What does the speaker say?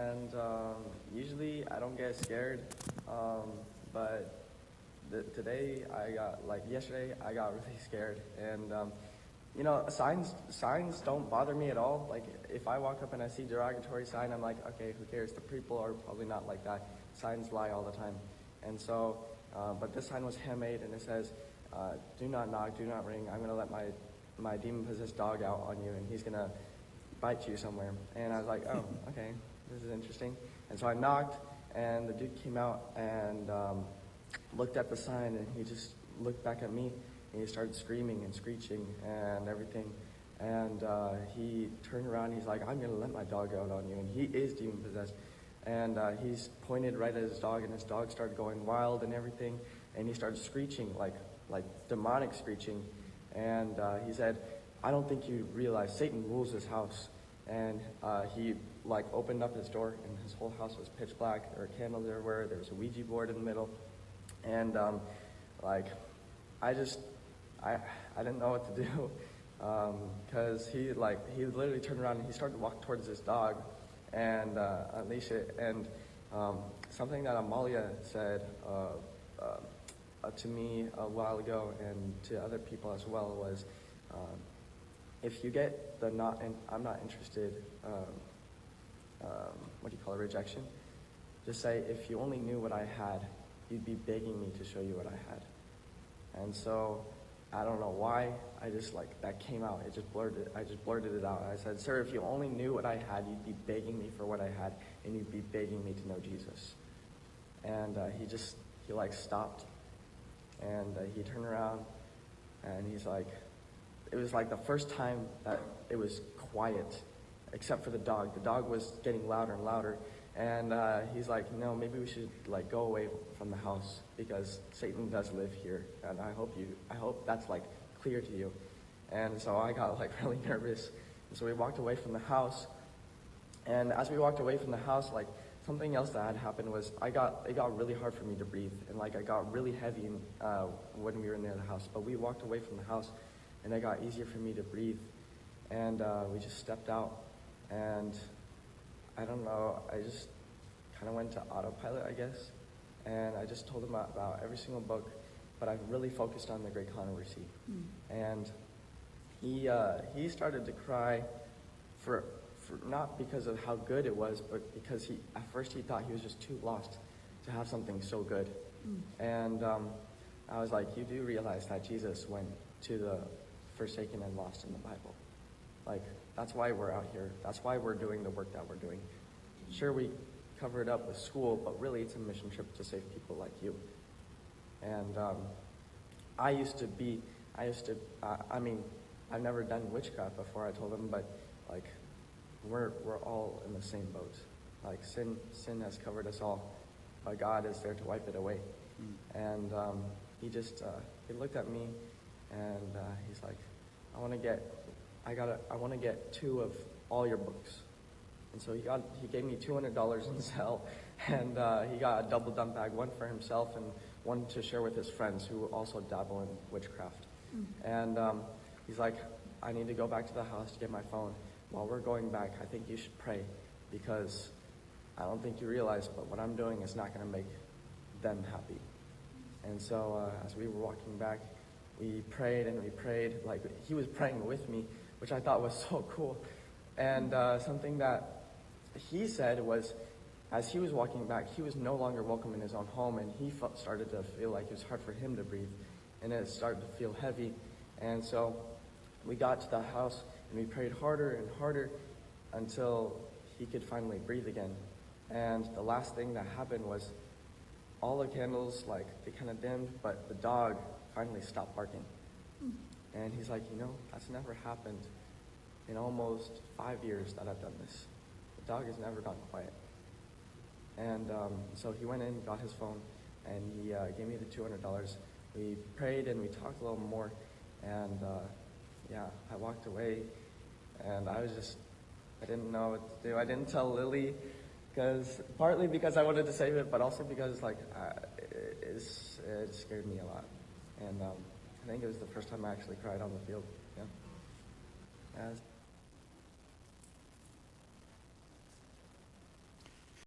and usually I don't get scared, but today yesterday I got really scared, and signs don't bother me at all. Like if I walk up and I see derogatory sign, I'm like, okay, who cares? The people are probably not like that. Signs lie all the time, and so, but this sign was handmade, and it says, "Do not knock, do not ring. I'm gonna let my demon-possessed dog out on you, and he's gonna bite you somewhere." And I was like, oh, okay, this is interesting. And so I knocked, and the dude came out and looked at the sign, and he just looked back at me, and he started screaming and screeching and everything. And he turned around, he's like, "I'm gonna let my dog out on you," and he is demon-possessed. And he's pointed right at his dog, and his dog started going wild and everything, and he started screeching, like demonic screeching. And he said, "I don't think you realize Satan rules this house." And he opened up his door, and his whole house was pitch black. There were candles everywhere. There was a Ouija board in the middle, and I didn't know what to do, because he literally turned around and he started to walk towards his dog and unleash it. And something that Amalia said to me a while ago, and to other people as well, was if you get the I'm not interested, rejection, just say, "If you only knew what I had, you'd be begging me to show you what I had." And so I don't know why, I just that came out. I just blurted it out. I said, "Sir, if you only knew what I had, you'd be begging me for what I had, and you'd be begging me to know Jesus." And he stopped, and he turned around, and he's like, it was like the first time that it was quiet, except for the dog. The dog was getting louder and louder, and he's like, "No, maybe we should go away from the house, because Satan does live here, and I hope that's clear to you." And so I got really nervous, and so we walked away from the house. And as we walked away from the house, something else that had happened was it got really hard for me to breathe, and I got really heavy when we were near the house. But we walked away from the house, and it got easier for me to breathe. And we just stepped out, and I don't know, I just kind of went to autopilot, I guess. And I just told him about every single book, but I really focused on the Great Controversy. And he started to cry for not because of how good it was, but because at first he thought he was just too lost to have something so good. And I was like, "You do realize that Jesus went to the forsaken and lost in the Bible. That's why we're out here. That's why we're doing the work that we're doing. Sure, we cover it up with school, but really it's a mission trip to save people like you." And I've never done witchcraft before, I told him, but we're all in the same boat. Sin has covered us all, but God is there to wipe it away. And he looked at me, and he's like, I want to get 2 of all your books." And so he gave me $200 in Zelle, and he got a double dump bag, one for himself and one to share with his friends who also dabble in witchcraft. And he's like, "I need to go back to the house to get my phone. While we're going back, I think you should pray, because I don't think you realize, but what I'm doing is not going to make them happy." And so as we were walking back, we prayed and we prayed. He was praying with me, which I thought was so cool. And something that he said was, as he was walking back, he was no longer welcome in his own home, and he started to feel like it was hard for him to breathe, and it started to feel heavy. And so we got to the house, and we prayed harder and harder until he could finally breathe again. And the last thing that happened was all the candles, they kind of dimmed, but the dog finally stopped barking. And he's like, "That's never happened in almost 5 years that I've done this. The dog has never gone quiet." And so he went in, got his phone, and he gave me the $200. We prayed and we talked a little more, and I walked away, and I didn't know what to do. I didn't tell Lily, partly because I wanted to save it, but also because it scared me a lot. And I think it was the first time I actually cried on the field. Yeah.